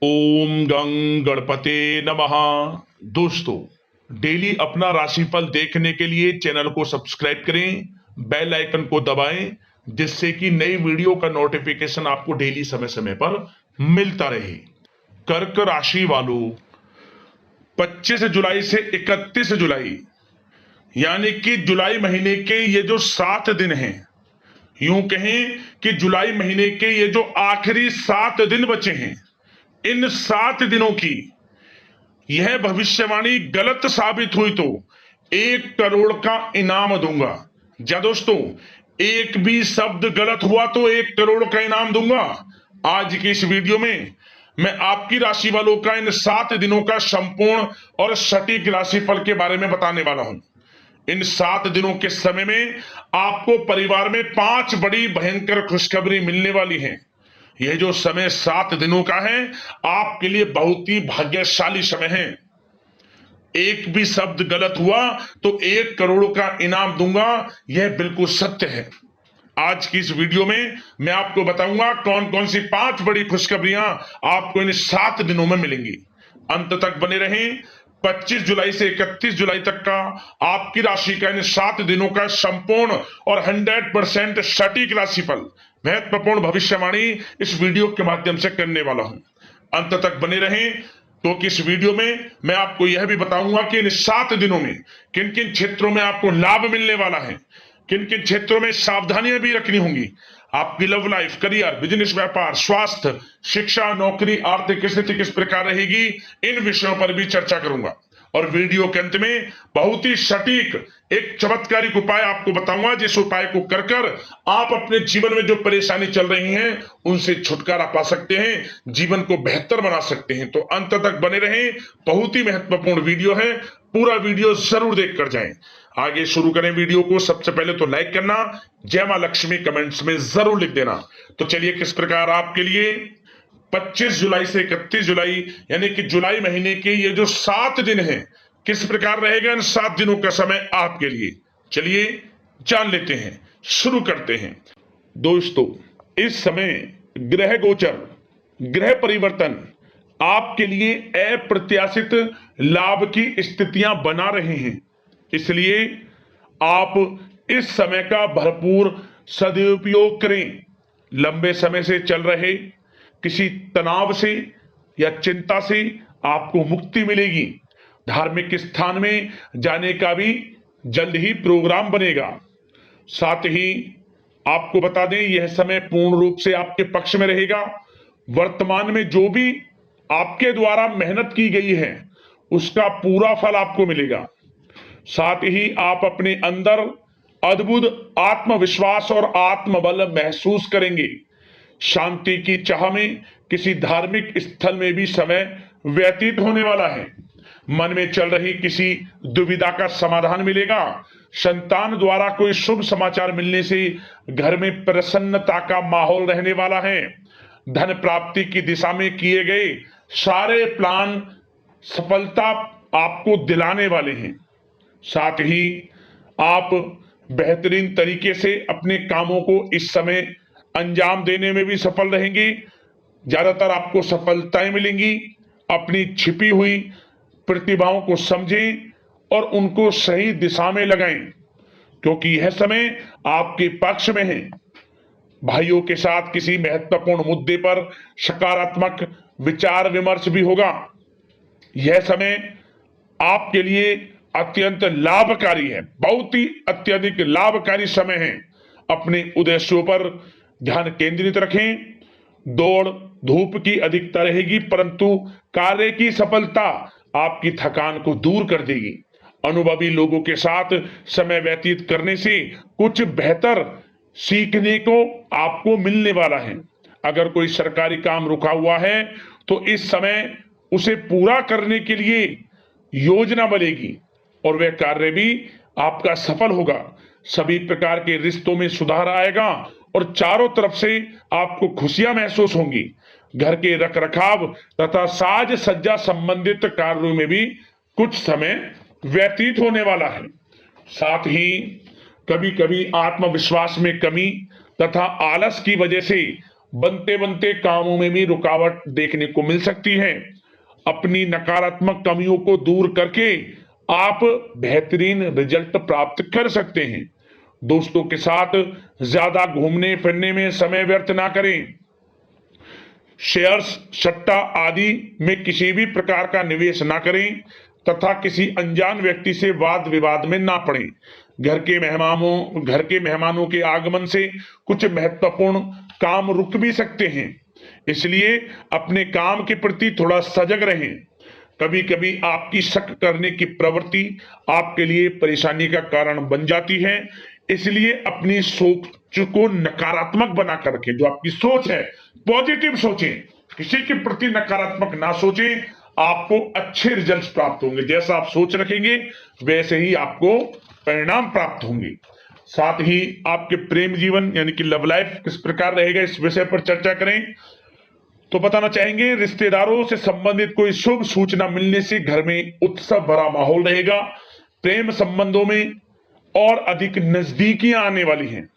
ओम गं गणपते नमः। दोस्तों, डेली अपना राशिफल देखने के लिए चैनल को सब्सक्राइब करें, बेल आइकन को दबाएं, जिससे कि नई वीडियो का नोटिफिकेशन आपको डेली समय समय पर मिलता रहे। कर्क राशि वालों, 25 जुलाई से 31 जुलाई यानी कि जुलाई महीने के ये जो 7 दिन हैं, यूं कहें कि जुलाई महीने के ये जो आखिरी 7 दिन बचे हैं, इन 7 दिनों की यह भविष्यवाणी गलत साबित हुई तो 1 करोड़ का इनाम दूंगा। या दोस्तों, एक भी शब्द गलत हुआ तो 1 करोड़ का इनाम दूंगा। आज की इस वीडियो में मैं आपकी राशि वालों का इन 7 दिनों का संपूर्ण और सटीक राशिफल के बारे में बताने वाला हूं। इन 7 दिनों के समय में आपको परिवार में 5 बड़ी भयंकर खुशखबरी मिलने वाली है। यह जो समय 7 दिनों का है, आपके लिए बहुत ही भाग्यशाली समय है। एक भी शब्द गलत हुआ तो 1 करोड़ का इनाम दूंगा, यह बिल्कुल सत्य है। आज की इस वीडियो में मैं आपको बताऊंगा कौन कौन सी 5 बड़ी खुशखबरियां आपको इन 7 दिनों में मिलेंगी। अंत तक बने रहें। 25 जुलाई से 31 जुलाई तक का आपकी राशि का इन 7 दिनों का संपूर्ण और 100% सटीक राशिफल, महत्वपूर्ण भविष्यवाणी इस वीडियो के माध्यम से करने वाला हूं। अंत तक बने रहें, क्योंकि इस वीडियो में मैं आपको यह भी बताऊंगा कि इन 7 दिनों में किन किन क्षेत्रों में आपको लाभ मिलने वाला है, किन किन क्षेत्रों में सावधानियां भी रखनी होंगी। आपकी लव लाइफ, करियर, बिजनेस, व्यापार, स्वास्थ्य, शिक्षा, नौकरी, आर्थिक स्थिति किस प्रकार रहेगी, इन विषयों पर भी चर्चा करूंगा। और वीडियो के अंत में बहुत ही सटीक एक चमत्कारिक उपाय आपको बताऊंगा, जिस उपाय को कर कर आप अपने जीवन में जो परेशानी चल रही हैं उनसे छुटकारा पा सकते हैं, जीवन को बेहतर बना सकते हैं। तो अंत तक बने रहें, बहुत ही महत्वपूर्ण वीडियो है, पूरा वीडियो जरूर देख कर जाएं। आगे शुरू करें वीडियो को। सबसे पहले तो लाइक करना, जय मां लक्ष्मी कमेंट्स में जरूर लिख देना। तो चलिए, किस प्रकार आपके लिए 25 जुलाई से 31 जुलाई यानी कि जुलाई महीने के ये जो 7 दिन हैं, किस प्रकार रहेगा इन 7 दिनों का समय आपके लिए, चलिए जान लेते हैं, शुरू करते हैं। दोस्तों, इस समय ग्रह गोचर, ग्रह परिवर्तन आपके लिए अप्रत्याशित लाभ की स्थितियां बना रहे हैं, इसलिए आप इस समय का भरपूर सदुपयोग करें। लंबे समय से चल रहे किसी तनाव से या चिंता से आपको मुक्ति मिलेगी। धार्मिक स्थान में जाने का भी जल्द ही प्रोग्राम बनेगा। साथ ही आपको बता दें, यह समय पूर्ण रूप से आपके पक्ष में रहेगा। वर्तमान में जो भी आपके द्वारा मेहनत की गई है उसका पूरा फल आपको मिलेगा। साथ ही आप अपने अंदर अद्भुत आत्मविश्वास और आत्मबल महसूस करेंगे। शांति की चाह में किसी धार्मिक स्थल में भी समय व्यतीत होने वाला है। मन में चल रही किसी दुविधा का समाधान मिलेगा। संतान द्वारा कोई शुभ समाचार मिलने से घर में प्रसन्नता का माहौल रहने वाला है। धन प्राप्ति की दिशा में किए गए सारे प्लान सफलता आपको दिलाने वाले हैं। साथ ही आप बेहतरीन तरीके से अपने कामों को इस समय अंजाम देने में भी सफल रहेंगे। ज्यादातर आपको सफलताएं मिलेंगी। अपनी छिपी हुई प्रतिभाओं को समझें और उनको सही दिशा में लगाएं, क्योंकि यह समय आपके पक्ष में है। भाइयों के साथ किसी महत्वपूर्ण मुद्दे पर सकारात्मक विचार विमर्श भी होगा। यह समय आपके लिए अत्यंत लाभकारी है, बहुत ही अत्यधिक लाभकारी समय है। अपने उद्देश्यों पर ध्यान केंद्रित रखें। दौड़ धूप की अधिकता रहेगी, परंतु कार्य की सफलता आपकी थकान को दूर कर देगी। अनुभवी लोगों के साथ समय व्यतीत करने से कुछ बेहतर सीखने को आपको मिलने वाला है। अगर कोई सरकारी काम रुका हुआ है तो इस समय उसे पूरा करने के लिए योजना बनेगी और वह कार्य भी आपका सफल होगा। सभी प्रकार के रिश्तों में सुधार आएगा और चारों तरफ से आपको खुशियां महसूस होंगी। घर के रखरखाव तथा साज सज्जा संबंधित कार्यों में भी कुछ समय व्यतीत होने वाला है। साथ ही कभी कभी आत्मविश्वास में कमी तथा आलस की वजह से बनते बनते कामों में भी रुकावट देखने को मिल सकती है। अपनी नकारात्मक कमियों को दूर करके आप बेहतरीन रिजल्ट प्राप्त कर सकते हैं। दोस्तों के साथ ज्यादा घूमने फिरने में समय व्यर्थ ना करें। शेयर्स, सट्टा आदि में किसी भी प्रकार का निवेश ना करें तथा किसी अनजान व्यक्ति से वाद विवाद में ना पड़ें। घर के मेहमानों के आगमन से कुछ महत्वपूर्ण काम रुक भी सकते हैं, इसलिए अपने काम के प्रति थोड़ा सजग रहें। कभी कभी आपकी शक करने की प्रवृत्ति आपके लिए परेशानी का कारण बन जाती है, इसलिए अपनी सोच को नकारात्मक बनाकर रखें। जो आपकी सोच है पॉजिटिव सोचें, किसी के प्रति नकारात्मक ना सोचें। आपको अच्छे रिजल्ट्स प्राप्त होंगे। जैसा आप सोच रखेंगे वैसे ही आपको परिणाम प्राप्त होंगे। साथ ही आपके प्रेम जीवन यानी कि लव लाइफ किस प्रकार रहेगा, इस विषय पर चर्चा करें तो बताना चाहेंगे, रिश्तेदारों से संबंधित कोई शुभ सूचना मिलने से घर में उत्सव भरा माहौल रहेगा। प्रेम संबंधों में और अधिक नजदीकियां आने वाली हैं।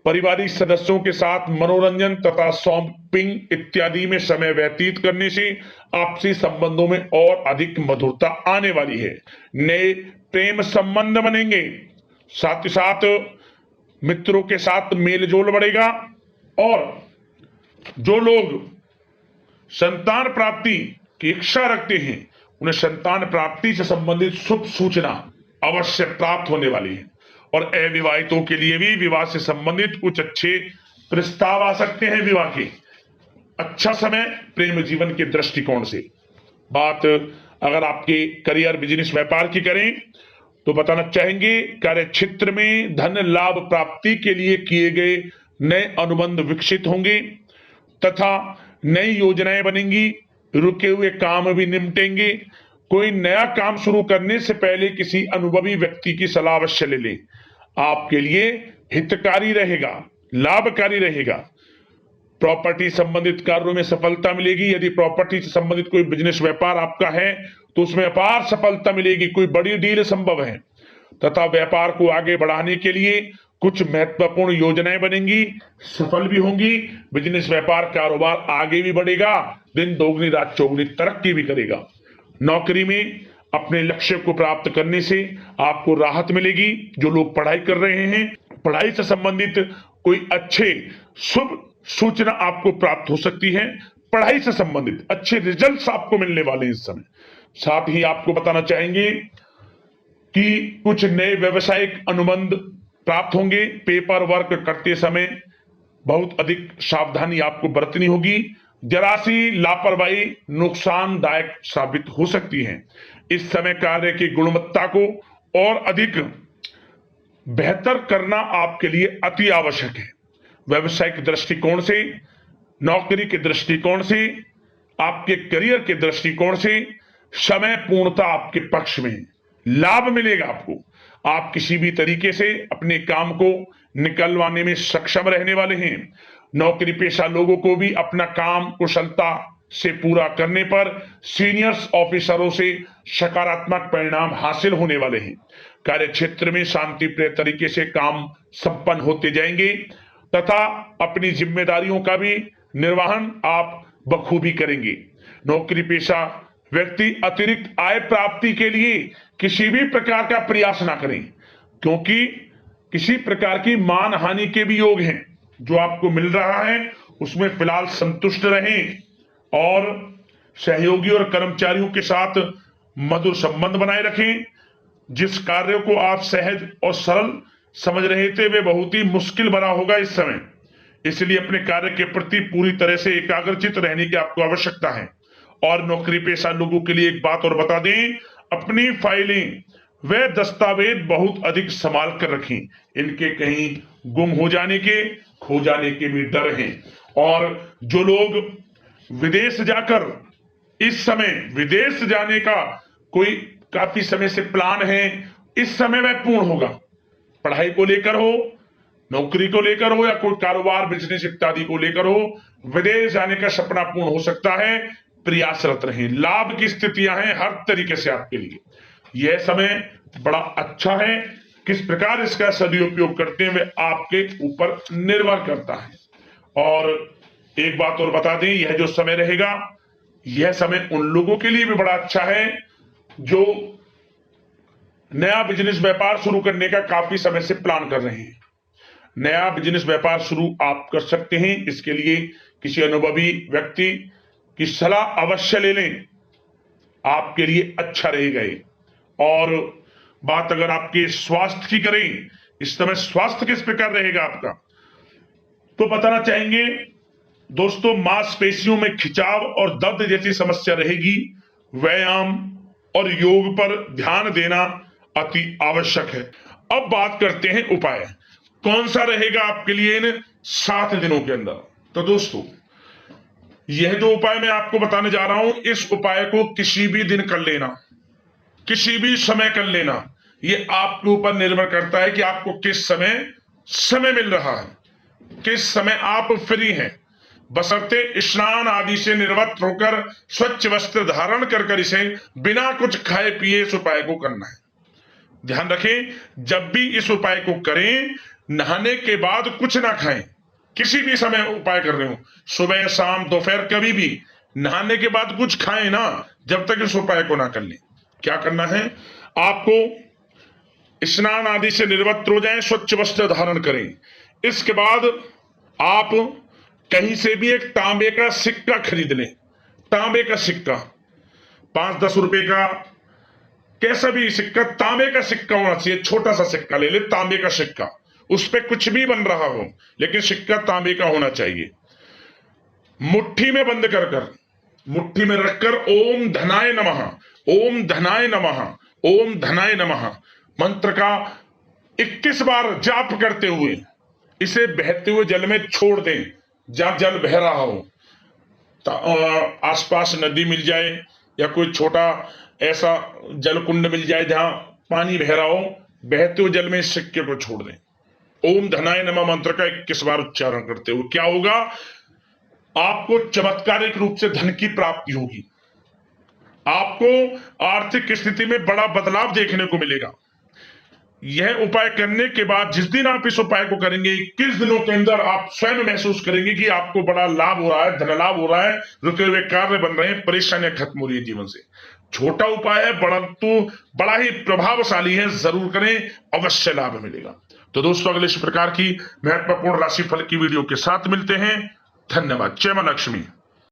पारिवारिक सदस्यों के साथ मनोरंजन तथा शॉपिंग इत्यादि में समय व्यतीत करने से आपसी संबंधों में और अधिक मधुरता आने वाली है। नए प्रेम संबंध बनेंगे। साथ ही साथ मित्रों के साथ मेलजोल बढ़ेगा। और जो लोग संतान प्राप्ति की इच्छा रखते हैं उन्हें संतान प्राप्ति से संबंधित शुभ सूचना अवश्य प्राप्त होने वाली है। और अविवाहितों के लिए भी विवाह से संबंधित कुछ अच्छे प्रस्ताव आ सकते हैं। विवाह के अच्छा समय प्रेम जीवन के दृष्टिकोण से। बात अगर आपके करियर, बिजनेस, व्यापार की करें तो बताना चाहेंगे, कार्य क्षेत्र में धन लाभ प्राप्ति के लिए किए गए नए अनुबंध विकसित होंगे तथा नई योजनाएं बनेंगी। रुके हुए काम भी निपटेंगे। कोई नया काम शुरू करने से पहले किसी अनुभवी व्यक्ति की सलाह अवश्य ले लें। आपके लिए हितकारी रहेगा, लाभकारी रहेगा। प्रॉपर्टी संबंधित कार्यों में सफलता मिलेगी। यदि प्रॉपर्टी से संबंधित कोई बिजनेस, व्यापार आपका है तो उसमें अपार सफलता मिलेगी। कोई बड़ी डील संभव है तथा व्यापार को आगे बढ़ाने के लिए कुछ महत्वपूर्ण योजनाएं बनेंगी, सफल भी होंगी। बिजनेस, व्यापार, कारोबार आगे भी बढ़ेगा। दिन दोगुनी रात चौगुनी तरक्की भी करेगा। नौकरी में अपने लक्ष्य को प्राप्त करने से आपको राहत मिलेगी। जो लोग पढ़ाई कर रहे हैं, पढ़ाई से संबंधित कोई अच्छे शुभ सूचना आपको प्राप्त हो सकती है। पढ़ाई से संबंधित अच्छे रिजल्ट्स आपको मिलने वाले हैं इस समय। साथ ही आपको बताना चाहेंगे कि कुछ नए व्यवसायिक अनुबंध प्राप्त होंगे। पेपर वर्क करते समय बहुत अधिक सावधानी आपको बरतनी होगी। जरा सी लापरवाही नुकसानदायक साबित हो सकती है। इस समय कार्य की गुणवत्ता को और अधिक बेहतर करना आपके लिए अति आवश्यक है। व्यवसायिक दृष्टिकोण से, नौकरी के दृष्टिकोण से, आपके करियर के दृष्टिकोण से समय पूर्णता आपके पक्ष में है। लाभ मिलेगा आपको। आप किसी भी तरीके से अपने काम को निकलवाने में सक्षम रहने वाले हैं। नौकरी पेशा लोगों को भी अपना काम कुशलता से पूरा करने पर सीनियर्स ऑफिसरों से सकारात्मक परिणाम हासिल होने वाले हैं। कार्य क्षेत्र में शांतिप्रिय तरीके से काम संपन्न होते जाएंगे तथा अपनी जिम्मेदारियों का भी निर्वहन आप बखूबी करेंगे। नौकरी पेशा व्यक्ति अतिरिक्त आय प्राप्ति के लिए किसी भी प्रकार का प्रयास ना करें, क्योंकि किसी प्रकार की मान हानि के भी योग हैं। जो आपको मिल रहा है उसमें फिलहाल संतुष्ट रहें और सहयोगी और कर्मचारियों के साथ मधुर संबंध बनाए रखें। जिस कार्य को आप सहज और सरल समझ रहे थे वे बहुत ही मुश्किल बना होगा इस समय, इसलिए अपने कार्य के प्रति पूरी तरह से एकाग्रचित रहने की आपको आवश्यकता है। और नौकरी पेशा लोगों के लिए एक बात और बता दें, अपनी फाइलें वे दस्तावेज बहुत अधिक संभाल कर रखें। इनके कहीं गुम हो जाने के, खो जाने के भी डर हैं। और जो लोग विदेश जाकर इस समय विदेश जाने का कोई काफी समय से प्लान है, इस समय वह पूर्ण होगा। पढ़ाई को लेकर हो, नौकरी को लेकर हो या कोई कारोबार, बिजनेस इत्यादि को लेकर हो, विदेश जाने का सपना पूर्ण हो सकता है। प्रयासरत रहें। लाभ की स्थितियां हैं हर तरीके से आपके लिए। यह समय बड़ा अच्छा है। किस प्रकार इसका सदुपयोग करते हैं वे आपके ऊपर निर्भर करता है। और एक बात और बता दें, यह जो समय रहेगा, यह समय उन लोगों के लिए भी बड़ा अच्छा है जो नया बिजनेस व्यापार शुरू करने का काफी समय से प्लान कर रहे हैं। नया बिजनेस व्यापार शुरू आप कर सकते हैं। इसके लिए किसी अनुभवी व्यक्ति की सलाह अवश्य ले लें, आपके लिए अच्छा रहेगा ये। और बात अगर आपके स्वास्थ्य की करें, इस समय स्वास्थ्य किस प्रकार रहेगा आपका, तो बताना चाहेंगे दोस्तों, मांसपेशियों में खिंचाव और दर्द जैसी समस्या रहेगी। व्यायाम और योग पर ध्यान देना अति आवश्यक है। अब बात करते हैं उपाय, कौन सा रहेगा आपके लिए इन 7 दिनों के अंदर। तो दोस्तों, यह जो उपाय मैं आपको बताने जा रहा हूं, इस उपाय को किसी भी दिन कर लेना, किसी भी समय कर लेना। यह आपके ऊपर निर्भर करता है कि आपको किस समय मिल रहा है, किस समय आप फ्री हैं। बशर्ते स्नान आदि से निवृत्त होकर स्वच्छ वस्त्र धारण कर इसे बिना कुछ खाए पिए इस उपाय को करना है। ध्यान रखें, जब भी इस उपाय को करें, नहाने के बाद कुछ ना खाएं। किसी भी समय उपाय कर रहे हो, सुबह शाम दोपहर, कभी भी नहाने के बाद कुछ खाएं ना, जब तक इस उपाय को ना कर लें। क्या करना है, आपको स्नान आदि से निवृत्त हो जाएं, स्वच्छ वस्त्र धारण करें। इसके बाद आप कहीं से भी एक तांबे का सिक्का खरीद लें। तांबे का सिक्का, 5-10 रुपए का, कैसा भी सिक्का, तांबे का सिक्का होना चाहिए। छोटा सा सिक्का ले ले, तांबे का सिक्का, उस पर कुछ भी बन रहा हो, लेकिन सिक्का तांबे का होना चाहिए। मुट्ठी में बंद कर मुट्ठी में रखकर ओम धनाय नमः, ओम धनाय नमः, ओम धनाय नमः मंत्र का 21 बार जाप करते हुए इसे बहते हुए जल में छोड़ दें। जहां जल बह रहा हो, आसपास नदी मिल जाए या कोई छोटा ऐसा जल कुंड मिल जाए जहां पानी बह रहा हो, बहते हुए जल में इस सिक्के को छोड़ दें। ओम धनाय नमः मंत्र का 21 बार उच्चारण करते हुए क्या होगा, आपको चमत्कारिक रूप से धन की प्राप्ति होगी। आपको आर्थिक स्थिति में बड़ा बदलाव देखने को मिलेगा। यह उपाय करने के बाद जिस दिन आप इस उपाय को करेंगे, 21 दिनों के अंदर आप स्वयं महसूस करेंगे कि आपको बड़ा लाभ हो रहा है, धन लाभ हो रहा है, रुके हुए कार्य बन रहे हैं, परेशानियां खत्म हो रही है जीवन से। छोटा उपाय है, परंतु बड़ा ही प्रभावशाली है। जरूर करें, अवश्य लाभ मिलेगा। तो दोस्तों, अगले इस प्रकार की महत्वपूर्ण राशिफल की वीडियो के साथ मिलते हैं। धन्यवाद। जय मां लक्ष्मी।